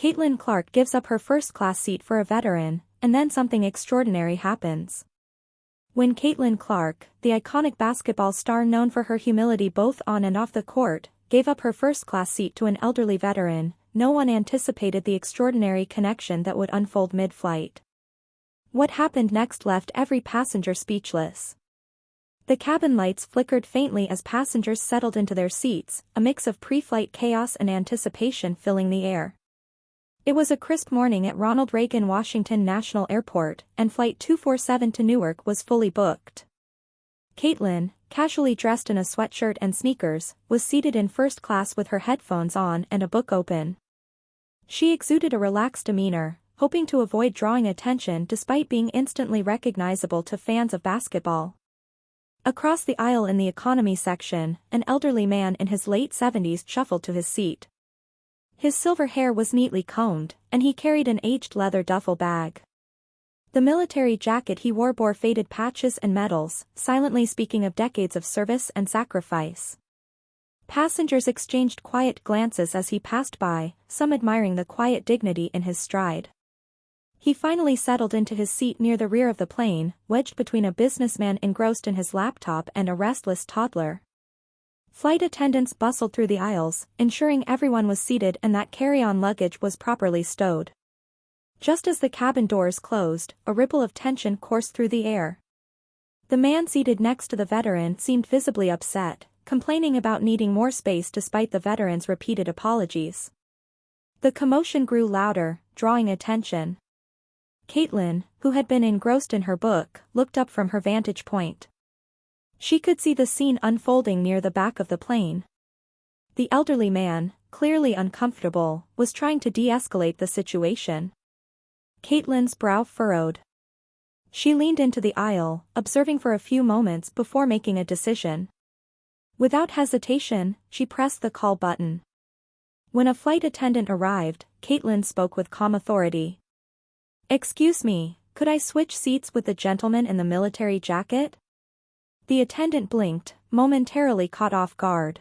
Caitlin Clark gives up her first-class seat for a veteran, and then something extraordinary happens. When Caitlin Clark, the iconic basketball star known for her humility both on and off the court, gave up her first-class seat to an elderly veteran, no one anticipated the extraordinary connection that would unfold mid-flight. What happened next left every passenger speechless. The cabin lights flickered faintly as passengers settled into their seats, a mix of pre-flight chaos and anticipation filling the air. It was a crisp morning at Ronald Reagan Washington National Airport, and Flight 247 to Newark was fully booked. Caitlin, casually dressed in a sweatshirt and sneakers, was seated in first class with her headphones on and a book open. She exuded a relaxed demeanor, hoping to avoid drawing attention despite being instantly recognizable to fans of basketball. Across the aisle in the economy section, an elderly man in his late 70s shuffled to his seat. His silver hair was neatly combed, and he carried an aged leather duffel bag. The military jacket he wore bore faded patches and medals, silently speaking of decades of service and sacrifice. Passengers exchanged quiet glances as he passed by, some admiring the quiet dignity in his stride. He finally settled into his seat near the rear of the plane, wedged between a businessman engrossed in his laptop and a restless toddler. Flight attendants bustled through the aisles, ensuring everyone was seated and that carry-on luggage was properly stowed. Just as the cabin doors closed, a ripple of tension coursed through the air. The man seated next to the veteran seemed visibly upset, complaining about needing more space despite the veteran's repeated apologies. The commotion grew louder, drawing attention. Caitlin, who had been engrossed in her book, looked up from her vantage point. She could see the scene unfolding near the back of the plane. The elderly man, clearly uncomfortable, was trying to de-escalate the situation. Caitlin's brow furrowed. She leaned into the aisle, observing for a few moments before making a decision. Without hesitation, she pressed the call button. When a flight attendant arrived, Caitlin spoke with calm authority. "Excuse me, could I switch seats with the gentleman in the military jacket?" The attendant blinked, momentarily caught off guard.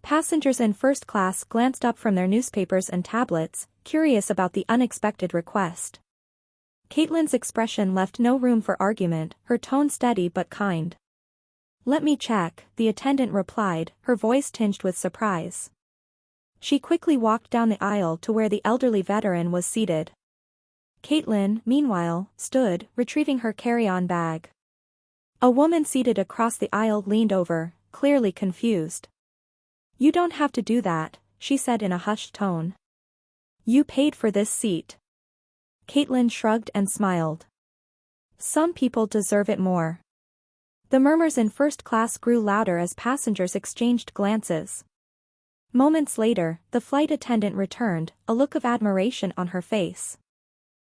Passengers in first class glanced up from their newspapers and tablets, curious about the unexpected request. Caitlin's expression left no room for argument, her tone steady but kind. "Let me check," the attendant replied, her voice tinged with surprise. She quickly walked down the aisle to where the elderly veteran was seated. Caitlin, meanwhile, stood, retrieving her carry-on bag. A woman seated across the aisle leaned over, clearly confused. "You don't have to do that," she said in a hushed tone. "You paid for this seat." Caitlin shrugged and smiled. "Some people deserve it more." The murmurs in first class grew louder as passengers exchanged glances. Moments later, the flight attendant returned, a look of admiration on her face.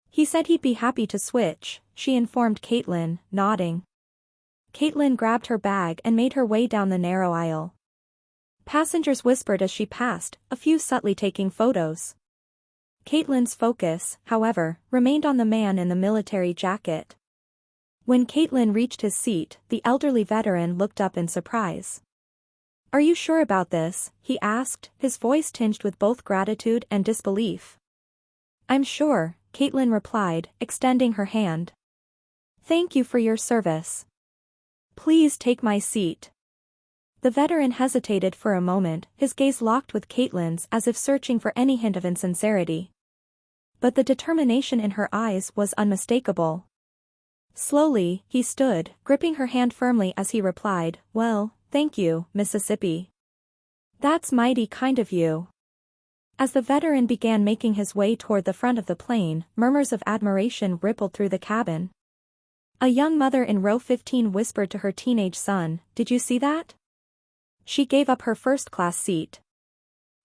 "He said he'd be happy to switch," she informed Caitlin, nodding. Caitlin grabbed her bag and made her way down the narrow aisle. Passengers whispered as she passed, a few subtly taking photos. Caitlin's focus, however, remained on the man in the military jacket. When Caitlin reached his seat, the elderly veteran looked up in surprise. "Are you sure about this?" he asked, his voice tinged with both gratitude and disbelief. "I'm sure," Caitlin replied, extending her hand. "Thank you for your service. Please take my seat." The veteran hesitated for a moment, his gaze locked with Caitlin's as if searching for any hint of insincerity. But the determination in her eyes was unmistakable. Slowly, he stood, gripping her hand firmly as he replied, "Well, thank you, Mississippi. That's mighty kind of you." As the veteran began making his way toward the front of the plane, murmurs of admiration rippled through the cabin. A young mother in row 15 whispered to her teenage son, "Did you see that?" She gave up her first-class seat.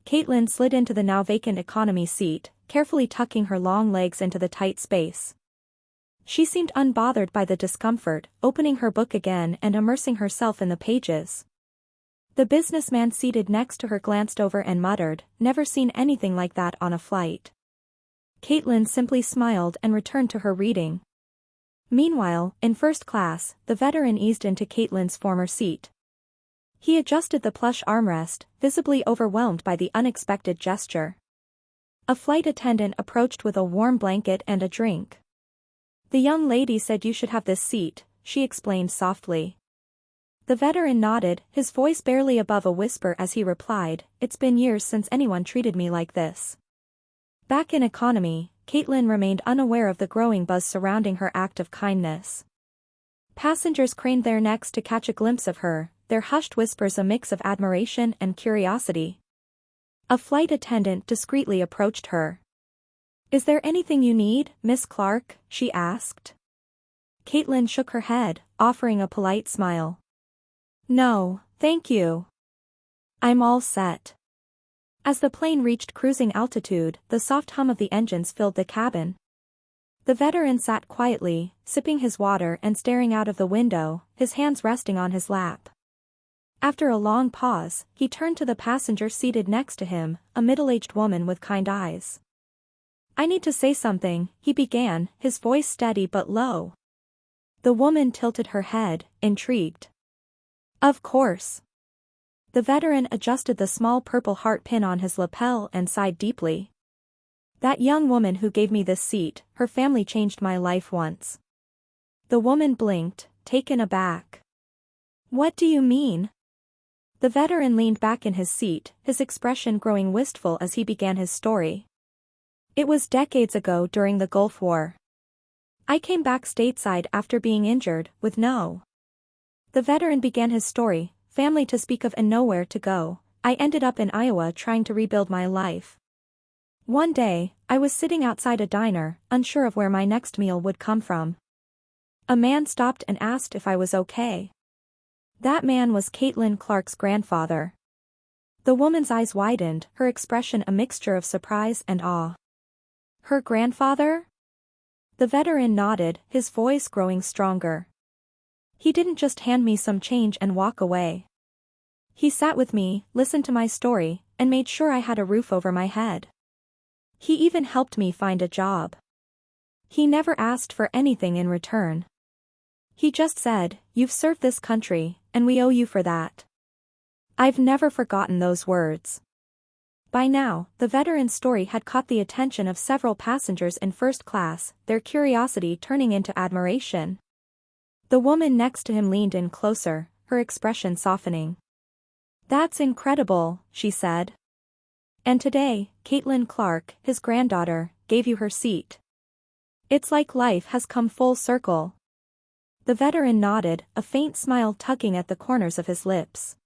Caitlin slid into the now vacant economy seat, carefully tucking her long legs into the tight space. She seemed unbothered by the discomfort, opening her book again and immersing herself in the pages. The businessman seated next to her glanced over and muttered, "Never seen anything like that on a flight." Caitlin simply smiled and returned to her reading. Meanwhile, in first class, the veteran eased into Caitlin's former seat. He adjusted the plush armrest, visibly overwhelmed by the unexpected gesture. A flight attendant approached with a warm blanket and a drink. The young lady said you should have this seat, she explained softly. The veteran nodded, his voice barely above a whisper as he replied, "It's been years since anyone treated me like this." Back in economy, Caitlin remained unaware of the growing buzz surrounding her act of kindness. Passengers craned their necks to catch a glimpse of her, their hushed whispers a mix of admiration and curiosity. A flight attendant discreetly approached her. "Is there anything you need, Miss Clark?" she asked. Caitlin shook her head, offering a polite smile. "No, thank you. I'm all set." As the plane reached cruising altitude, the soft hum of the engines filled the cabin. The veteran sat quietly, sipping his water and staring out of the window, his hands resting on his lap. After a long pause, he turned to the passenger seated next to him, a middle-aged woman with kind eyes. "I need to say something," he began, his voice steady but low. The woman tilted her head, intrigued. "Of course." The veteran adjusted the small purple heart pin on his lapel and sighed deeply. "That young woman who gave me this seat, her family changed my life once." The woman blinked, taken aback. "What do you mean?" The veteran leaned back in his seat, his expression growing wistful as he began his story. "It was decades ago during the Gulf War. I came back stateside after being injured, with no." The veteran began his story, family to speak of and nowhere to go. "I ended up in Iowa trying to rebuild my life. One day, I was sitting outside a diner, unsure of where my next meal would come from. A man stopped and asked if I was okay." That man was Caitlin Clark's grandfather. The woman's eyes widened, her expression a mixture of surprise and awe. "Her grandfather?" The veteran nodded, his voice growing stronger. "He didn't just hand me some change and walk away. He sat with me, listened to my story, and made sure I had a roof over my head. He even helped me find a job. He never asked for anything in return. He just said, 'You've served this country, and we owe you for that.' I've never forgotten those words." By now, the veteran's story had caught the attention of several passengers in first class, their curiosity turning into admiration. The woman next to him leaned in closer, her expression softening. "That's incredible," she said. "And today, Caitlin Clark, his granddaughter, gave you her seat. It's like life has come full circle." The veteran nodded, a faint smile tugging at the corners of his lips.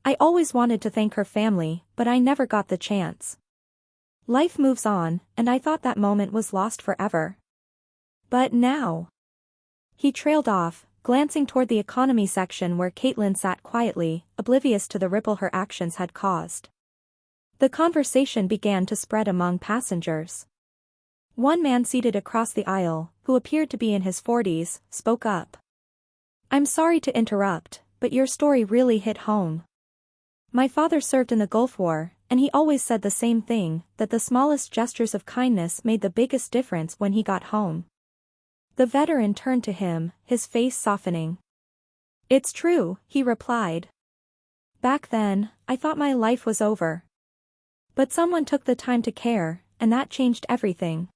"I always wanted to thank her family, but I never got the chance. Life moves on, and I thought that moment was lost forever. But now..." He trailed off, glancing toward the economy section where Caitlin sat quietly, oblivious to the ripple her actions had caused. The conversation began to spread among passengers. One man seated across the aisle, who appeared to be in his 40s, spoke up. "I'm sorry to interrupt, but your story really hit home. My father served in the Gulf War, and he always said the same thing, that the smallest gestures of kindness made the biggest difference when he got home." The veteran turned to him, his face softening. "It's true," he replied. "Back then, I thought my life was over. But someone took the time to care, and that changed everything."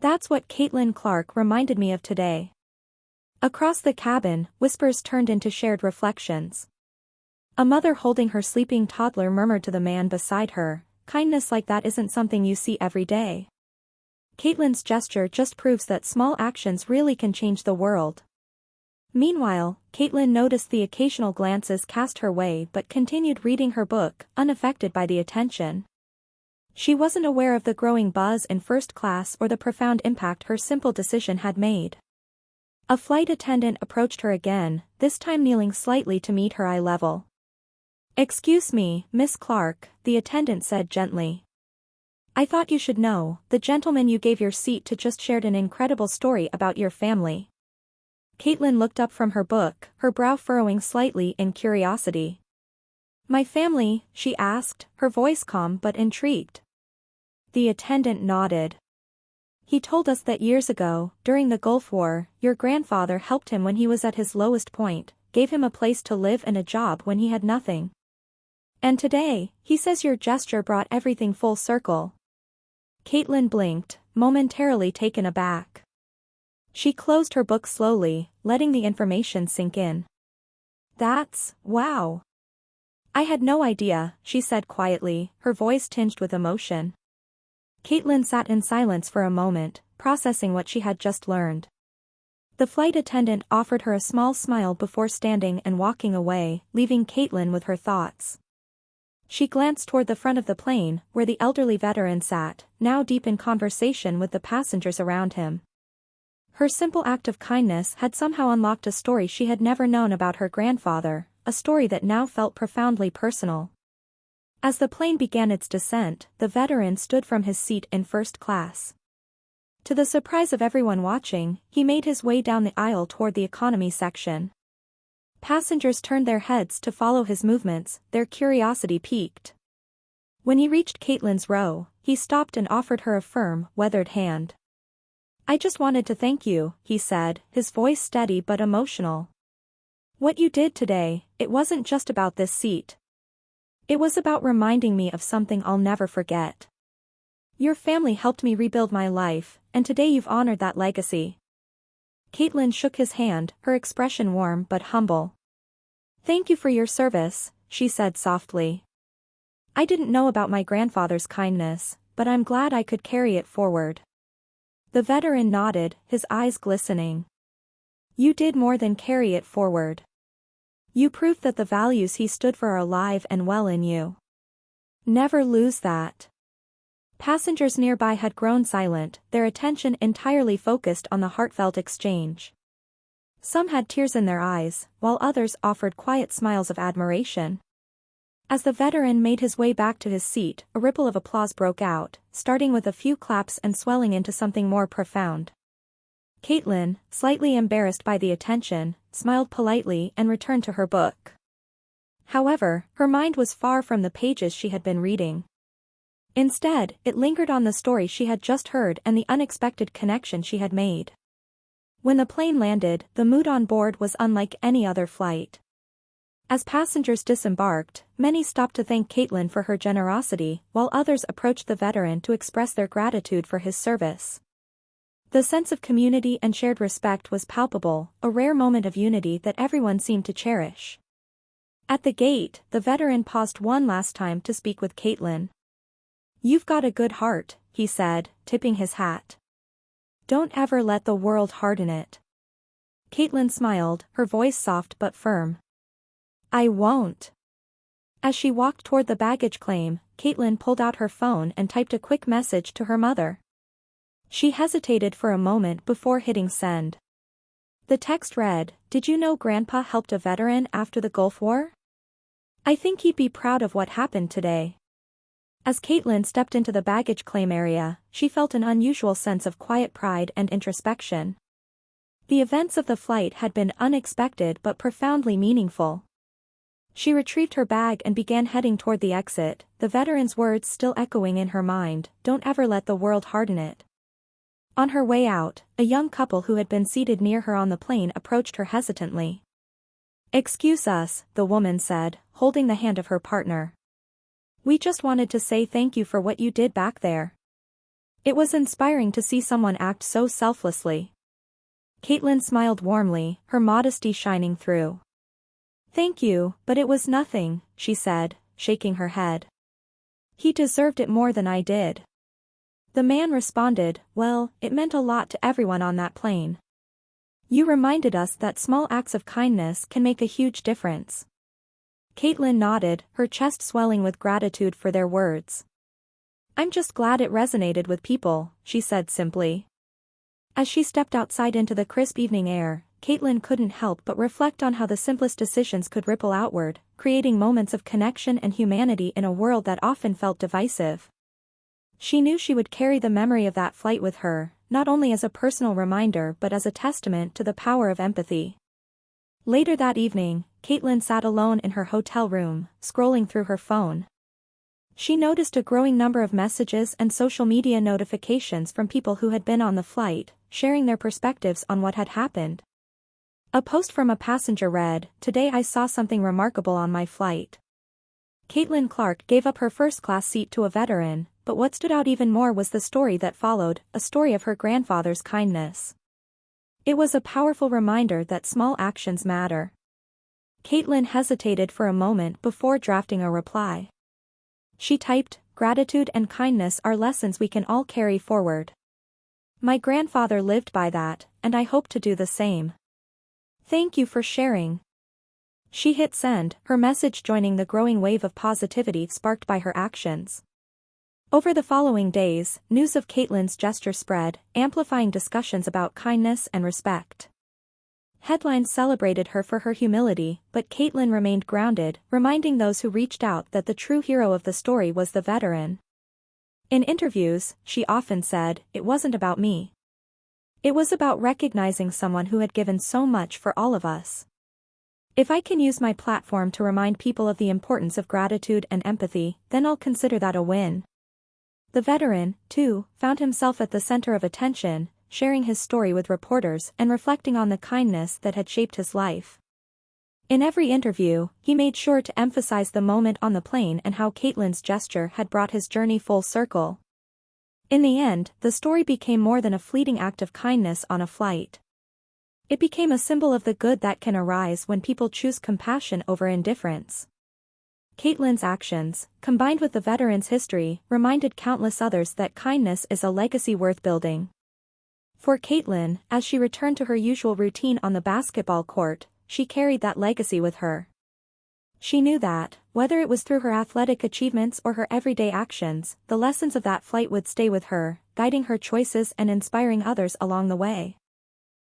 That's what Caitlin Clark reminded me of today. Across the cabin, whispers turned into shared reflections. A mother holding her sleeping toddler murmured to the man beside her, "Kindness like that isn't something you see every day." Caitlin's gesture just proves that small actions really can change the world. Meanwhile, Caitlin noticed the occasional glances cast her way but continued reading her book, unaffected by the attention. She wasn't aware of the growing buzz in first class or the profound impact her simple decision had made. A flight attendant approached her again, this time kneeling slightly to meet her eye level. "Excuse me, Miss Clark," the attendant said gently. "I thought you should know, the gentleman you gave your seat to just shared an incredible story about your family." Caitlin looked up from her book, her brow furrowing slightly in curiosity. "My family?" she asked, her voice calm but intrigued. The attendant nodded. "He told us that years ago, during the Gulf War, your grandfather helped him when he was at his lowest point, gave him a place to live and a job when he had nothing. And today, he says your gesture brought everything full circle. Caitlin blinked, momentarily taken aback. She closed her book slowly, letting the information sink in. Wow. I had no idea, she said quietly, her voice tinged with emotion. Caitlin sat in silence for a moment, processing what she had just learned. The flight attendant offered her a small smile before standing and walking away, leaving Caitlin with her thoughts. She glanced toward the front of the plane, where the elderly veteran sat, now deep in conversation with the passengers around him. Her simple act of kindness had somehow unlocked a story she had never known about her grandfather, a story that now felt profoundly personal. As the plane began its descent, the veteran stood from his seat in first class. To the surprise of everyone watching, he made his way down the aisle toward the economy section. Passengers turned their heads to follow his movements, their curiosity piqued. When he reached Caitlin's row, he stopped and offered her a firm, weathered hand. "I just wanted to thank you," he said, his voice steady but emotional. "What you did today, it wasn't just about this seat. It was about reminding me of something I'll never forget. Your family helped me rebuild my life, and today you've honored that legacy." Caitlin shook his hand, her expression warm but humble. "Thank you for your service," she said softly. "I didn't know about my grandfather's kindness, but I'm glad I could carry it forward." The veteran nodded, his eyes glistening. "You did more than carry it forward. You proved that the values he stood for are alive and well in you. Never lose that." Passengers nearby had grown silent, their attention entirely focused on the heartfelt exchange. Some had tears in their eyes, while others offered quiet smiles of admiration. As the veteran made his way back to his seat, a ripple of applause broke out, starting with a few claps and swelling into something more profound. Caitlin, slightly embarrassed by the attention, smiled politely and returned to her book. However, her mind was far from the pages she had been reading. Instead, it lingered on the story she had just heard and the unexpected connection she had made. When the plane landed, the mood on board was unlike any other flight. As passengers disembarked, many stopped to thank Caitlin for her generosity, while others approached the veteran to express their gratitude for his service. The sense of community and shared respect was palpable, a rare moment of unity that everyone seemed to cherish. At the gate, the veteran paused one last time to speak with Caitlin. "You've got a good heart," he said, tipping his hat. "Don't ever let the world harden it." Caitlin smiled, her voice soft but firm. "I won't." As she walked toward the baggage claim, Caitlin pulled out her phone and typed a quick message to her mother. She hesitated for a moment before hitting send. The text read, "Did you know Grandpa helped a veteran after the Gulf War? I think he'd be proud of what happened today." As Caitlin stepped into the baggage claim area, she felt an unusual sense of quiet pride and introspection. The events of the flight had been unexpected but profoundly meaningful. She retrieved her bag and began heading toward the exit, the veteran's words still echoing in her mind, "Don't ever let the world harden it." On her way out, a young couple who had been seated near her on the plane approached her hesitantly. "Excuse us," the woman said, holding the hand of her partner. "We just wanted to say thank you for what you did back there. It was inspiring to see someone act so selflessly." Caitlin smiled warmly, her modesty shining through. "Thank you, but it was nothing," she said, shaking her head. "He deserved it more than I did." The man responded, "Well, it meant a lot to everyone on that plane. You reminded us that small acts of kindness can make a huge difference." Caitlin nodded, her chest swelling with gratitude for their words. "I'm just glad it resonated with people," she said simply. As she stepped outside into the crisp evening air, Caitlin couldn't help but reflect on how the simplest decisions could ripple outward, creating moments of connection and humanity in a world that often felt divisive. She knew she would carry the memory of that flight with her, not only as a personal reminder but as a testament to the power of empathy. Later that evening, Caitlin sat alone in her hotel room, scrolling through her phone. She noticed a growing number of messages and social media notifications from people who had been on the flight, sharing their perspectives on what had happened. A post from a passenger read, "Today I saw something remarkable on my flight." Caitlin Clark gave up her first-class seat to a veteran, but what stood out even more was the story that followed, a story of her grandfather's kindness. It was a powerful reminder that small actions matter. Caitlin hesitated for a moment before drafting a reply. She typed, "Gratitude and kindness are lessons we can all carry forward. My grandfather lived by that, and I hope to do the same. Thank you for sharing." She hit send, her message joining the growing wave of positivity sparked by her actions. Over the following days, news of Caitlin's gesture spread, amplifying discussions about kindness and respect. Headlines celebrated her for her humility, but Caitlin remained grounded, reminding those who reached out that the true hero of the story was the veteran. In interviews, she often said, "It wasn't about me. It was about recognizing someone who had given so much for all of us. If I can use my platform to remind people of the importance of gratitude and empathy, then I'll consider that a win." The veteran, too, found himself at the center of attention, sharing his story with reporters and reflecting on the kindness that had shaped his life. In every interview, he made sure to emphasize the moment on the plane and how Caitlin's gesture had brought his journey full circle. In the end, the story became more than a fleeting act of kindness on a flight. It became a symbol of the good that can arise when people choose compassion over indifference. Caitlin's actions, combined with the veteran's history, reminded countless others that kindness is a legacy worth building. For Caitlin, as she returned to her usual routine on the basketball court, she carried that legacy with her. She knew that, whether it was through her athletic achievements or her everyday actions, the lessons of that flight would stay with her, guiding her choices and inspiring others along the way.